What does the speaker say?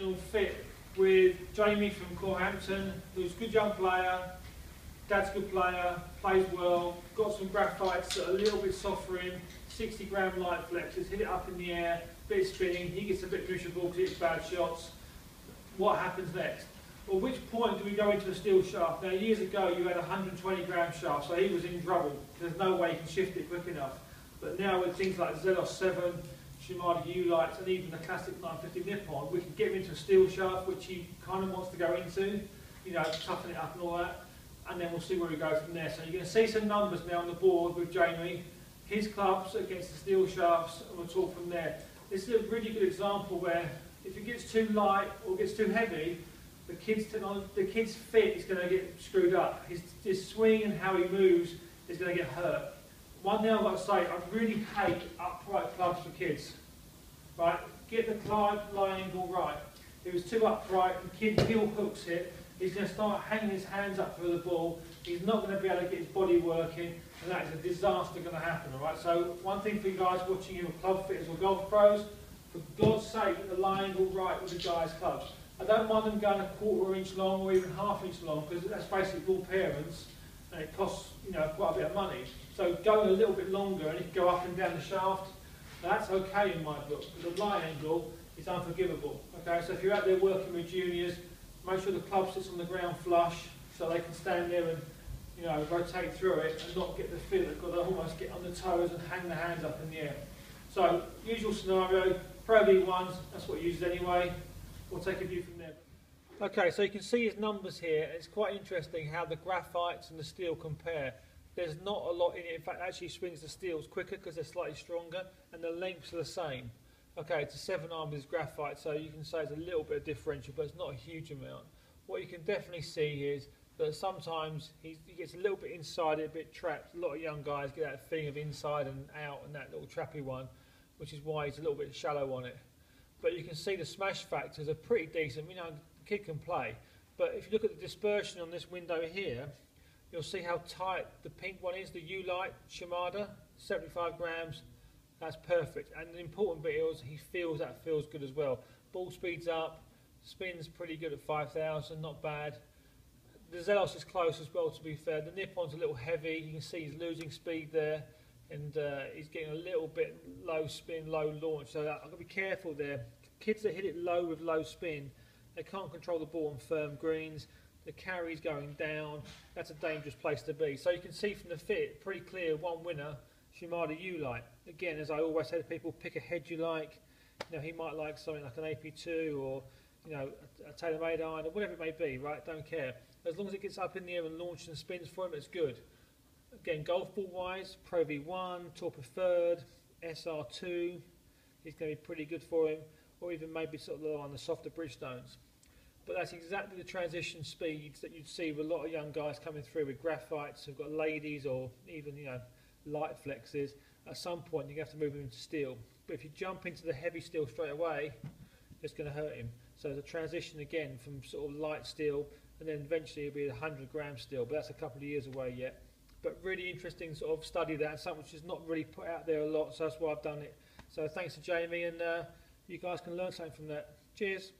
traditional fit with Jamie from Corhampton, who's a good young player, dad's a good player, plays well, got some graphites that are a little bit soft for him, 60 gram light flexes, hit it up in the air, bit of spinning, he gets a bit miserable because he hits bad shots. What happens next? Well, which point do we go into a steel shaft? Now, years ago you had a 120 gram shaft, so he was in trouble. There's no way you can shift it quick enough. But now with things like Zelos 7, Shimada U-Lights, and even the classic 950 Nippon, we can get him into a steel shaft, which he kind of wants to go into, you know, toughen it up and all that, and then we'll see where we go from there. So you're going to see some numbers now on the board with Jamie, his clubs against the steel shafts, and we'll talk from there. This is a really good example where if it gets too light or gets too heavy, the kid's fit is going to get screwed up. His swing and how he moves is going to get hurt. One thing I've got to say, I really hate upright clubs for kids. Right? Get the lie angle right. If it's too upright, the kid heel hooks it, he's going to start hanging his hands up for the ball, he's not going to be able to get his body working, and that is a disaster going to happen. Alright? So one thing for you guys watching either club fitters or golf pros, for God's sake, get the lie angle right with the guy's clubs. I don't mind them going a quarter inch long or even half inch long, because that's basically all parents, and it costs, you know, quite a bit of money. So going a little bit longer and it can go up and down the shaft, that's okay in my book. But the lie angle is unforgivable. Okay, so if you're out there working with juniors, make sure the club sits on the ground flush so they can stand there and, you know, rotate through it and not get the feel they've got to almost get on the toes and hang the hands up in the air. So usual scenario, Pro V1s, that's what he uses anyway. We'll take a view from there. Okay, so you can see his numbers here. It's quite interesting how the graphites and the steel compare. There's not a lot in it. In fact, actually swings the steels quicker because they're slightly stronger, and the lengths are the same. Okay, it's a 7-arm with graphite, so you can say it's a little bit of differential, but it's not a huge amount. What you can definitely see is that sometimes he gets a little bit inside it, a bit trapped. A lot of young guys get that feeling of inside and out and that little trappy one, which is why he's a little bit shallow on it. But you can see the smash factors are pretty decent. You know, the kid can play. But if you look at the dispersion on this window here, you'll see how tight the pink one is, the U-Light Shimada, 75 grams, that's perfect. And the important bit is he feels good as well. Ball speed's up, spin's pretty good at 5,000, not bad. The Zelos is close as well, to be fair. The Nippon's a little heavy, you can see he's losing speed there, and he's getting a little bit low spin, low launch, so I've got to be careful there. Kids that hit it low with low spin, they can't control the ball on firm greens. The carry's going down, that's a dangerous place to be. So you can see from the fit, pretty clear, one winner, Shimada U-Light. Again, as I always say to people, pick a head you like. You know, he might like something like an AP2 or, you know, a tailor-made iron or whatever it may be, right? Don't care. As long as it gets up in the air and launches and spins for him, it's good. Again, golf ball wise, Pro V1, Tour Preferred, SR2, he's going to be pretty good for him, or even maybe sort of on the softer Bridgestones. But that's exactly the transition speeds that you'd see with a lot of young guys coming through with graphites who've got ladies or even, you know, light flexes. At some point you have to move him into steel. But if you jump into the heavy steel straight away, it's going to hurt him. So the transition again from sort of light steel, and then eventually it'll be 100 gram steel, but that's a couple of years away yet. But really interesting sort of study that, and something which is not really put out there a lot, so that's why I've done it. So thanks to Jamie, and you guys can learn something from that. Cheers.